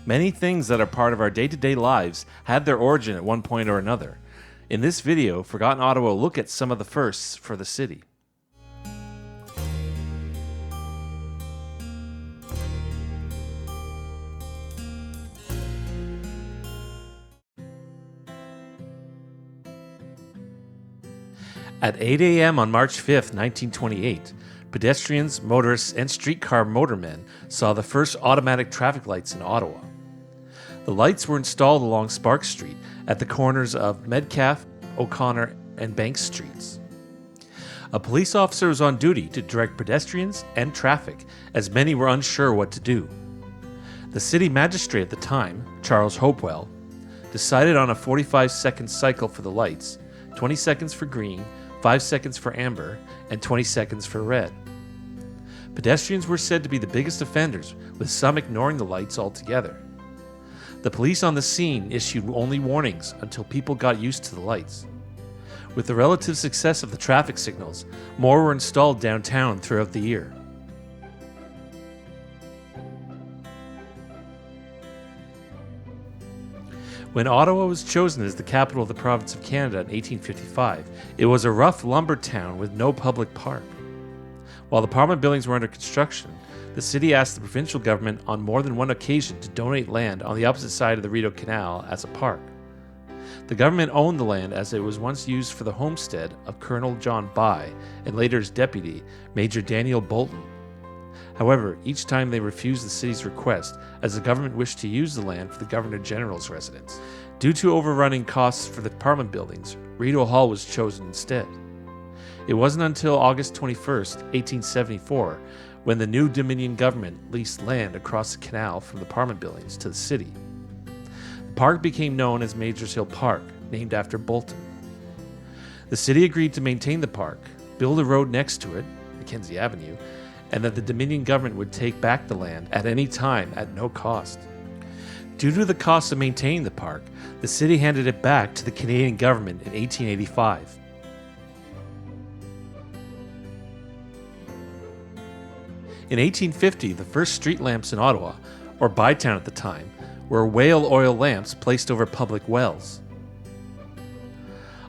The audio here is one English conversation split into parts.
Many things that are part of our day-to-day lives had their origin at one point or another. In this video, Forgotten Ottawa will look at some of the firsts for the city. At 8 a.m. on March 5, 1928, pedestrians, motorists, and streetcar motormen saw the first automatic traffic lights in Ottawa. The lights were installed along Spark Street at the corners of Metcalfe, O'Connor, and Banks Streets. A police officer was on duty to direct pedestrians and traffic, as many were unsure what to do. The city magistrate at the time, Charles Hopewell, decided on a 45-second cycle for the lights, 20 seconds for green, 5 seconds for amber, and 20 seconds for red. Pedestrians were said to be the biggest offenders, with some ignoring the lights altogether. The police on the scene issued only warnings until people got used to the lights. With the relative success of the traffic signals, more were installed downtown throughout the year. When Ottawa was chosen as the capital of the province of Canada in 1855, it was a rough lumber town with no public park. While the Parliament buildings were under construction, the city asked the provincial government on more than one occasion to donate land on the opposite side of the Rideau Canal as a park. The government owned the land as it was once used for the homestead of Colonel John By and later his deputy, Major Daniel Bolton. However, each time they refused the city's request, as the government wished to use the land for the Governor-General's residence. Due to overrunning costs for the Parliament buildings, Rideau Hall was chosen instead. It wasn't until August 21, 1874, when the new Dominion government leased land across the canal from the Parliament buildings to the city. The park became known as Majors Hill Park, named after Bolton. The city agreed to maintain the park, build a road next to it, Mackenzie Avenue, and that the Dominion government would take back the land at any time at no cost. Due to the cost of maintaining the park, the city handed it back to the Canadian government in 1885. In 1850, the first street lamps in Ottawa, or Bytown at the time, were whale oil lamps placed over public wells.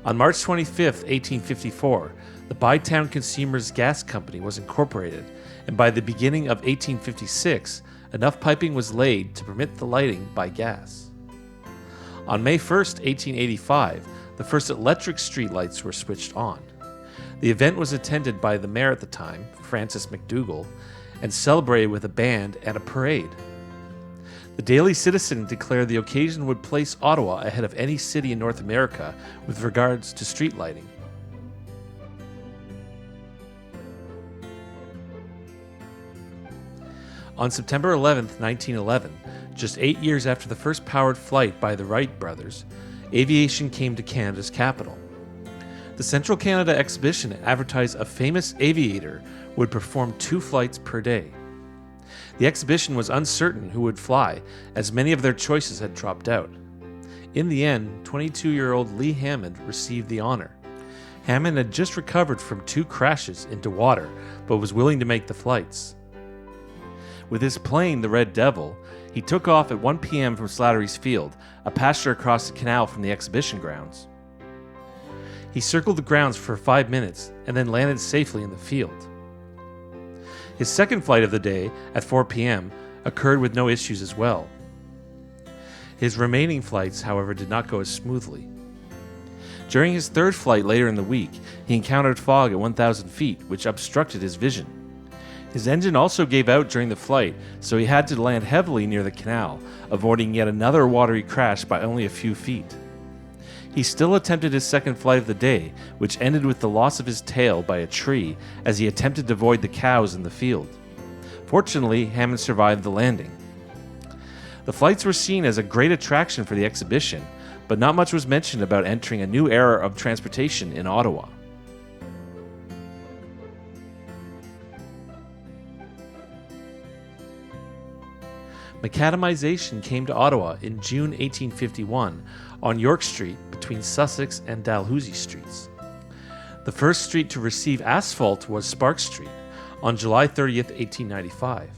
On March 25, 1854, the Bytown Consumers Gas Company was incorporated, and by the beginning of 1856, enough piping was laid to permit the lighting by gas. On May 1, 1885, the first electric streetlights were switched on. The event was attended by the mayor at the time, Francis McDougall, and celebrated with a band and a parade. The Daily Citizen declared the occasion would place Ottawa ahead of any city in North America with regards to street lighting. On September 11, 1911, just 8 years after the first powered flight by the Wright brothers, aviation came to Canada's capital. The Central Canada Exhibition advertised a famous aviator would perform 2 flights per day. The exhibition was uncertain who would fly, as many of their choices had dropped out. In the end, 22-year-old Lee Hammond received the honor. Hammond had just recovered from 2 crashes into water, but was willing to make the flights. With his plane, the Red Devil, he took off at 1 p.m. from Slattery's Field, a pasture across the canal from the exhibition grounds. He circled the grounds for 5 minutes and then landed safely in the field. His second flight of the day, at 4 p.m., occurred with no issues as well. His remaining flights, however, did not go as smoothly. During his third flight later in the week, he encountered fog at 1,000 feet, which obstructed his vision. His engine also gave out during the flight, so he had to land heavily near the canal, avoiding yet another watery crash by only a few feet. He still attempted his second flight of the day, which ended with the loss of his tail by a tree as he attempted to avoid the cows in the field. Fortunately, Hammond survived the landing. The flights were seen as a great attraction for the exhibition, but not much was mentioned about entering a new era of transportation in Ottawa. Macadamization came to Ottawa in June 1851 on York Street between Sussex and Dalhousie Streets. The first street to receive asphalt was Spark Street on July 30, 1895.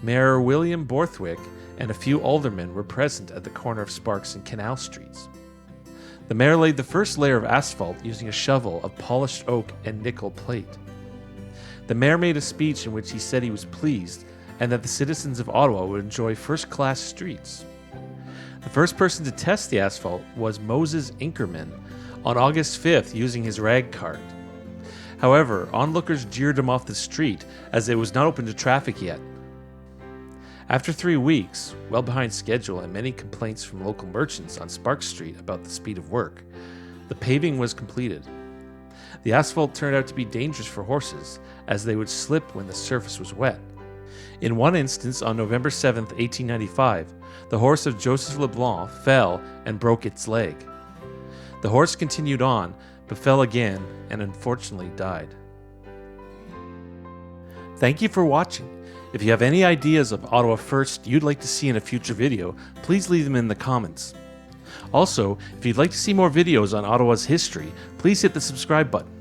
Mayor William Borthwick and a few aldermen were present at the corner of Sparks and Canal Streets. The mayor laid the first layer of asphalt using a shovel of polished oak and nickel plate. The mayor made a speech in which he said he was pleased and that the citizens of Ottawa would enjoy first-class streets. The first person to test the asphalt was Moses Inkerman on August 5th using his rag cart. However, onlookers jeered him off the street as it was not open to traffic yet. After 3 weeks, well behind schedule and many complaints from local merchants on Sparks Street about the speed of work, the paving was completed. The asphalt turned out to be dangerous for horses, as they would slip when the surface was wet. In one instance, on November 7, 1895, the horse of Joseph Leblanc fell and broke its leg. The horse continued on, but fell again and unfortunately died. Thank you for watching. If you have any ideas of Ottawa First you'd like to see in a future video, please leave them in the comments. Also, if you'd like to see more videos on Ottawa's history, please hit the subscribe button.